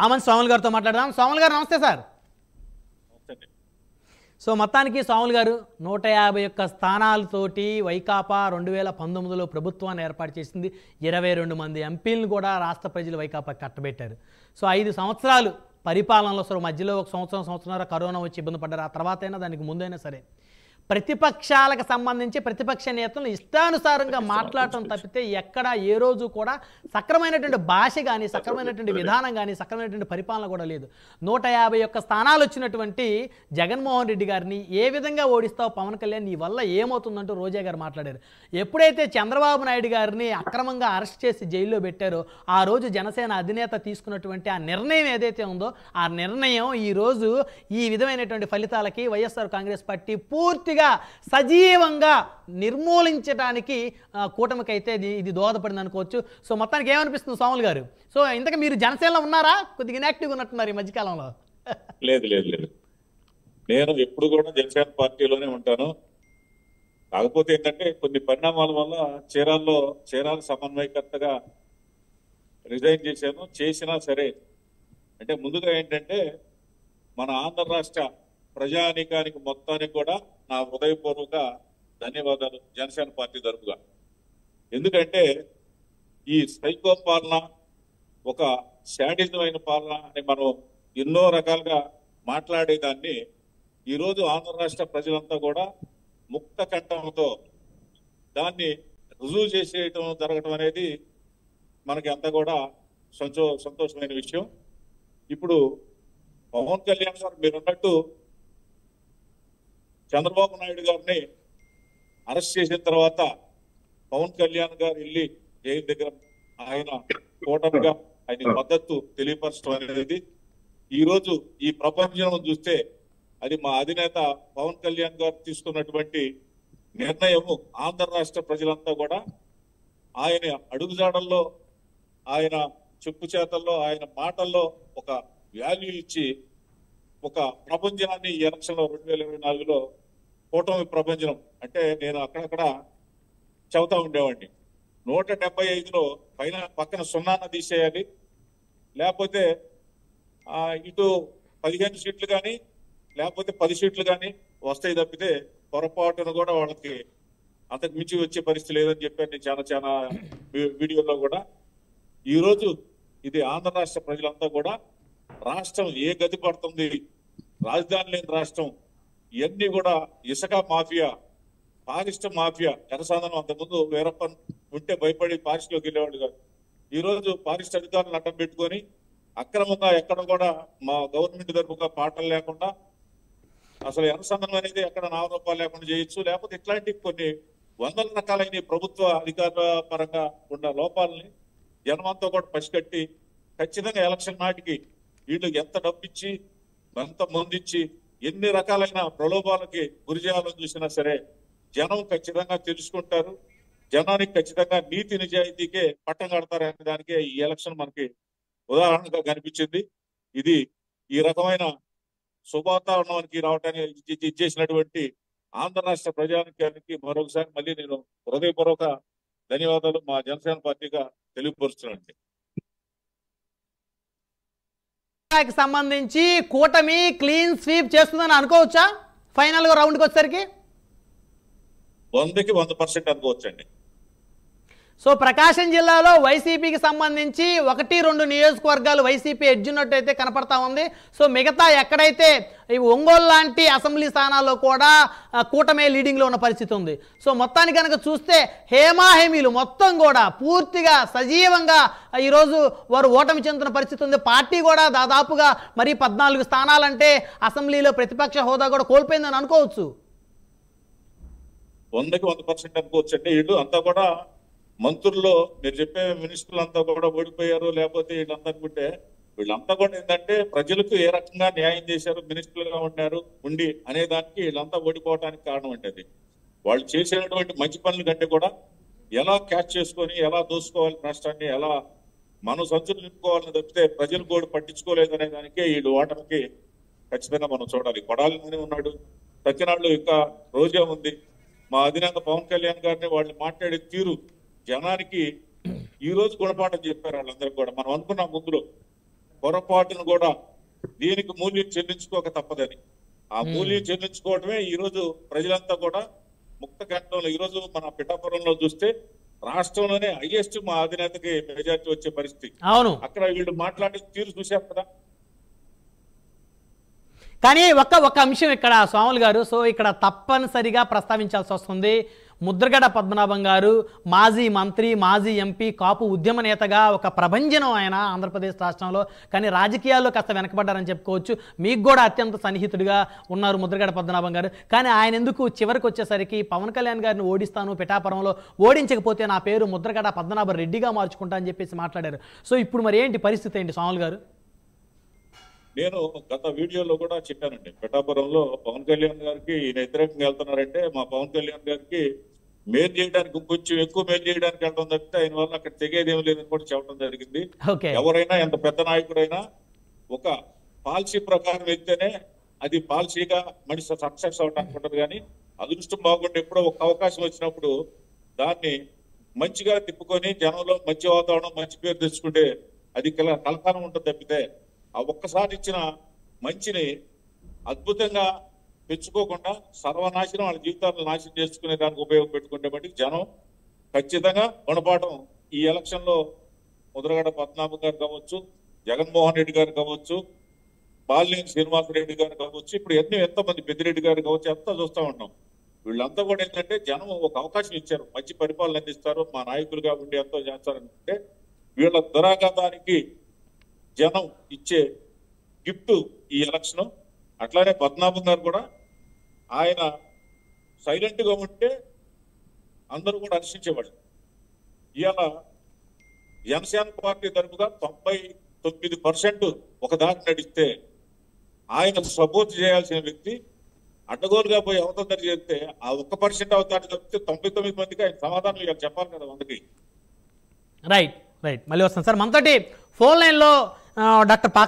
Amman సోమల్ గారితో మాట్లాడదాం. సోమల్ గారు నమస్తే సార్. సో మొత్తానికి సోమల్ గారు 151 స్థానాలతోటి వైకాపా 2019లో ప్రభుత్వాన్ని ఏర్పాటు చేసింది. 22 మంది ఎంపీలను కూడా రాష్ట్ర ప్రజలు వైకాపా కట్టబెట్టారు. సో 5 సంవత్సరాలు పరిపాలనలో సరే మధ్యలో ఒక సంవత్సరం కరోనా వచ్చి ఇబ్బంది పడ్డారు. ఆ తర్వాత అయినా దానికి ముందైనా సరే ప్రతిపక్షాలకు సంబంధించి ప్రతిపక్ష నేతలను ఇష్టానుసారంగా మాట్లాడటం తప్పితే ఎక్కడ ఏ రోజు కూడా సక్రమైనటువంటి భాష కానీ సక్రమైనటువంటి విధానం కానీ సక్రమైనటువంటి పరిపాలన కూడా లేదు. 151 స్థానాలు వచ్చినటువంటి జగన్మోహన్ రెడ్డి గారిని ఏ విధంగా ఓడిస్తావు పవన్ కళ్యాణ్, నీ వల్ల ఏమవుతుందంటూ రోజా గారు మాట్లాడారు. ఎప్పుడైతే చంద్రబాబు నాయుడు గారిని అక్రమంగా అరెస్ట్ చేసి జైల్లో పెట్టారో ఆ రోజు జనసేన అధినేత తీసుకున్నటువంటి ఆ నిర్ణయం ఏదైతే ఉందో ఆ నిర్ణయం ఈరోజు ఈ విధమైనటువంటి ఫలితాలకి వైఎస్ఆర్ కాంగ్రెస్ పార్టీ పూర్తి సజీవంగా నిర్మూలించడానికి కూటమికైతే ఇది దోహదపడింది అనుకోవచ్చు. సో మొత్తానికి ఏమనిపిస్తుంది సోమల్ గారు? సో ఇంతకు మీరు జనసేనలో ఉన్నారా? కొద్దిగా ఇన్యాక్టివ్గా ఉన్నట్టున్నారు ఈ మధ్యకాలంలో. లేదు లేదు లేదు, నేను ఎప్పుడు కూడా జనసేన పార్టీలోనే ఉంటాను. కాకపోతే ఏంటంటే కొన్ని పరిణామాల వల్ల చీరాల సమన్వయకర్తగా రిజైన్ చేశాను. చేసినా సరే అంటే ముందుగా ఏంటంటే మన ఆంధ్ర రాష్ట్ర ప్రజానీకానికి మొత్తానికి కూడా నా హృదయపూర్వక ధన్యవాదాలు జనసేన పార్టీ తరఫుగా. ఎందుకంటే ఈ సైకో పాలన ఒక శాడిజమైన పాలన అని మనం ఎన్నో రకాలుగా మాట్లాడేదాన్ని ఈరోజు ఆంధ్ర రాష్ట్ర ప్రజలంతా కూడా ముక్త కంఠంతో దాన్ని రుజువు చేసేయటం జరగటం అనేది మనకి అంతా కూడా సంతోషమైన విషయం. ఇప్పుడు పవన్ కళ్యాణ్ గారు మీరున్నట్టు చంద్రబాబు నాయుడు గారిని అరెస్ట్ చేసిన తర్వాత పవన్ కళ్యాణ్ గారు వెళ్ళి జైలు దగ్గర ఆయన కూటమిగా ఆయన మద్దతు తెలియపరచడం అనేది ఈ రోజు ఈ ప్రపంచం చూస్తే అది మా అధినేత పవన్ కళ్యాణ్ గారు తీసుకున్నటువంటి నిర్ణయము ఆంధ్ర రాష్ట్ర ప్రజలంతా కూడా ఆయన అడుగుజాడల్లో ఆయన చెప్పు చేతల్లో ఆయన మాటల్లో ఒక వాల్యూ ఇచ్చి ఒక ప్రపంచాన్ని ఈ ఎలక్షన్ లో 2024లో కూటమి ప్రపంచం అంటే నేను అక్కడక్కడ చెబుతా ఉండేవాడిని. 175లో పక్కన సున్నాన్న తీసేయాలి, లేకపోతే ఇటు 15 సీట్లు కానీ లేకపోతే 10 సీట్లు కానీ వస్తాయి తప్పితే పొరపాటును కూడా వాళ్ళకి అంతకు మించి వచ్చే పరిస్థితి లేదని చెప్పాను నేను చాలా వీడియోలో కూడా. ఈరోజు ఇది ఆంధ్ర రాష్ట్ర ప్రజలంతా కూడా రాష్ట్రం ఏ గతి పడుతుంది, రాజధాని లేని రాష్ట్రం, ఇవన్నీ కూడా ఇసుక మాఫియా, పారిశ్రమ మాఫియా, జనసాధనం అంతకుముందు వీరప్పన్ ఉంటే భయపడి పారిశ్రమలోకి వెళ్ళేవాడు కాదు. ఈ రోజు పారిశ్రమ అధికారులను అడ్డం పెట్టుకొని అక్రమంగా ఎక్కడ కూడా మా గవర్నమెంట్ తరపుగా పాటలు లేకుండా అసలు జనసాధనం అనేది ఎక్కడ నామరూపాలు లేకుండా చేయొచ్చు. లేకపోతే ఇట్లాంటి కొన్ని వందల రకాలైన ప్రభుత్వ అధికార పరంగా ఉన్న లోపాలని జనమంతా కూడా పసిగట్టి ఖచ్చితంగా ఎలక్షన్ నాటికి వీళ్ళు ఎంత డబ్బిచ్చి ఎంత మందిచ్చి ఎన్ని రకాలైన ప్రలోభాలకి గురి చేయాలని చూసినా సరే జనం ఖచ్చితంగా తెలుసుకుంటారు. జనానికి ఖచ్చితంగా నీతి నిజాయితీకే పట్టం కడతారు అనే దానికే ఈ ఎలక్షన్ మనకి ఉదాహరణగా కనిపించింది. ఇది ఈ రకమైన శుభవాతావరణానికి రావడానికి చేసినటువంటి ఆంధ్ర రాష్ట్ర ప్రజానికానికి మరొకసారి మళ్ళీ నేను హృదయపూర్వక ధన్యవాదాలు మా జనసేన పార్టీగా తెలియపరుస్తున్నానండి. సంబంధించి కూటమి క్లీన్ స్వీప్ చేస్తుందని అనుకోవచ్చా? ఫైనల్ గా రౌండ్కి వచ్చేసరికి 100కి 100% అనుకోవచ్చండి. సో ప్రకాశం జిల్లాలో వైసీపీకి సంబంధించి 1-2 నియోజకవర్గాలు వైసీపీ ఎడ్జున్నట్టయితే కనపడతా ఉంది. సో మిగతా ఎక్కడైతే ఈ ఒంగోలు లాంటి అసెంబ్లీ స్థానాల్లో కూడా కూటమే లీడింగ్లో ఉన్న పరిస్థితి ఉంది. సో మొత్తానికి కనుక చూస్తే హేమాహేమీలు మొత్తం కూడా పూర్తిగా సజీవంగా ఈరోజు వారు ఓటమి చెందుతున్న పరిస్థితి ఉంది. పార్టీ కూడా దాదాపుగా మరి 14 స్థానాలంటే అసెంబ్లీలో ప్రతిపక్ష హోదా కూడా కోల్పోయిందని అనుకోవచ్చు. 100కి 100% అనుకోవచ్చండి. వీళ్ళు అంతా కూడా మంత్రుల్లో మీరు చెప్పే మినిస్టర్లు అంతా కూడా ఓడిపోయారు, లేకపోతే వీళ్ళంతా అనుకుంటే వీళ్ళంతా కూడా ఏంటంటే ప్రజలకు ఏ రకంగా న్యాయం చేశారు, మినిస్టర్లుగా ఉండి అనే దానికి వీళ్ళంతా ఓడిపోవడానికి కారణం అంటే అది వాళ్ళు చేసినటువంటి మంచి పనుల కంటే కూడా ఎలా క్యాచ్ చేసుకొని ఎలా దోసుకోవాలి రాష్ట్రాన్ని, ఎలా మనం సంచులు నింపుకోవాలని తప్పితే ప్రజలు కూడా పట్టించుకోలేదు అనే దానికే వీళ్ళు ఓటమికి ఖచ్చితంగా మనం చూడాలి. కొడాలిని ఉన్నాడు, సత్యనాళ్ళు ఇంకా రోజా ఉంది, మా అధినేత పవన్ కళ్యాణ్ గారిని వాళ్ళు మాట్లాడే తీరు జనానికి ఈ రోజు గుణపాఠం చెప్పారు వాళ్ళందరూ కూడా. మనం అనుకున్నాం ముందులో పొరపాటును కూడా దీనికి మూల్యం చెల్లించుకోక తప్పదని, ఆ మూల్యం చెల్లించుకోవడమే ఈ రోజు ప్రజలంతా కూడా ముక్త కంఠంలో. ఈ రోజు మన పిఠాపురంలో చూస్తే రాష్ట్రంలోనే హైయెస్ట్ మా అధినేతకి మెజార్టీ వచ్చే పరిస్థితి. అవును. అక్కడ వీళ్ళు మాట్లాడే తీరు చూశారు కదా. కానీ ఒక్క అంశం ఇక్కడ స్వాములు గారు, సో ఇక్కడ తప్పనిసరిగా ప్రస్తావించాల్సి వస్తుంది. ముద్రగడ పద్మనాభం గారు మాజీ మంత్రి, మాజీ ఎంపీ, కాపు ఉద్యమ నేతగా ఒక ప్రభంజనం ఆయన ఆంధ్రప్రదేశ్ రాష్ట్రంలో. కానీ రాజకీయాల్లో కాస్త వెనకబడ్డారని చెప్పుకోవచ్చు. మీకు కూడా అత్యంత సన్నిహితుడిగా ఉన్నారు ముద్రగడ పద్మనాభం గారు. కానీ ఆయన ఎందుకు చివరికి వచ్చేసరికి పవన్ కళ్యాణ్ గారిని ఓడిస్తాను, పిఠాపురంలో ఓడించకపోతే నా పేరు ముద్రగడ పద్మనాభ రెడ్డిగా మార్చుకుంటా అని చెప్పేసి మాట్లాడారు. సో ఇప్పుడు మరి ఏంటి పరిస్థితి ఏంటి స్వాములు గారు? నేను గత వీడియోలో కూడా చెప్పానండి, పిఠాపురంలో పవన్ కళ్యాణ్ గారికి ఈయన వ్యతిరేకంగా వెళ్తున్నారంటే మా పవన్ కళ్యాణ్ గారికి మేలు చేయడానికి, కొంచెం ఎక్కువ మేలు చేయడానికి వెళ్ళడం తప్పితే ఆయన వల్ల అక్కడ తెగేదేం లేదని కూడా చెప్పడం జరిగింది. ఎవరైనా ఎంత పెద్ద నాయకుడైనా ఒక పాలసీ ప్రకారం వెళ్తేనే అది పాలసీగా మనిషి సక్సెస్ అవడానికి ఉంటుంది. కానీ అదృష్టం బాగుంటే ఎప్పుడో ఒక అవకాశం వచ్చినప్పుడు దాన్ని మంచిగా తిప్పుకొని జనంలో మంచి వాతావరణం, మంచి పేరు తెచ్చుకుంటే అది కలకాలం ఉంటుంది తప్పితే ఆ ఒక్కసారి ఇచ్చిన మంచిని అద్భుతంగా తెచ్చుకోకుండా సర్వనాశనం వాళ్ళ జీవితాలను నాశనం చేసుకునే దానికి ఉపయోగపెట్టుకుంటే బట్టి జనం ఖచ్చితంగా గుణపాఠం ఈ ఎలక్షన్ లో ముద్రగడ పద్మనాభం గారు కావచ్చు, జగన్మోహన్ రెడ్డి గారు కావచ్చు, బాలినేని శ్రీనివాసరెడ్డి గారు కావచ్చు, ఇప్పుడు ఎంతమంది పెద్దిరెడ్డి గారు కావచ్చు, ఎంత చూస్తూ ఉన్నాం. వీళ్ళంతా కూడా ఏంటంటే జనం ఒక అవకాశం ఇచ్చారు, మంచి పరిపాలన అందిస్తారు, మా నాయకులుగా ఉండి ఎంతో చేస్తారంటే వీళ్ళ దురాఘాతానికి జనం ఇచ్చే గిఫ్ట్ ఈ ఎలక్షన్. అట్లానే పద్మనాభం గారు కూడా ఆయన సైలెంట్ గా ఉంటే అందరూ కూడా హర్షించేవాళ్ళు. ఇవాళ జనసేన పార్టీ తరఫుగా 99% ఒక దారి నడిస్తే ఆయన సపోర్ట్ చేయాల్సిన వ్యక్తి అడ్డగోలుగా పోయి అవతల చేస్తే ఆ 1% అవుతాడు తప్పితే 99 మందికి ఆయన సమాధానం ఇవాళ చెప్పాలి కదా అందరికి. రైట్. మళ్ళీ వస్తాను సార్. మనతోటి ఫోన్ లైన్లో డాక్టర్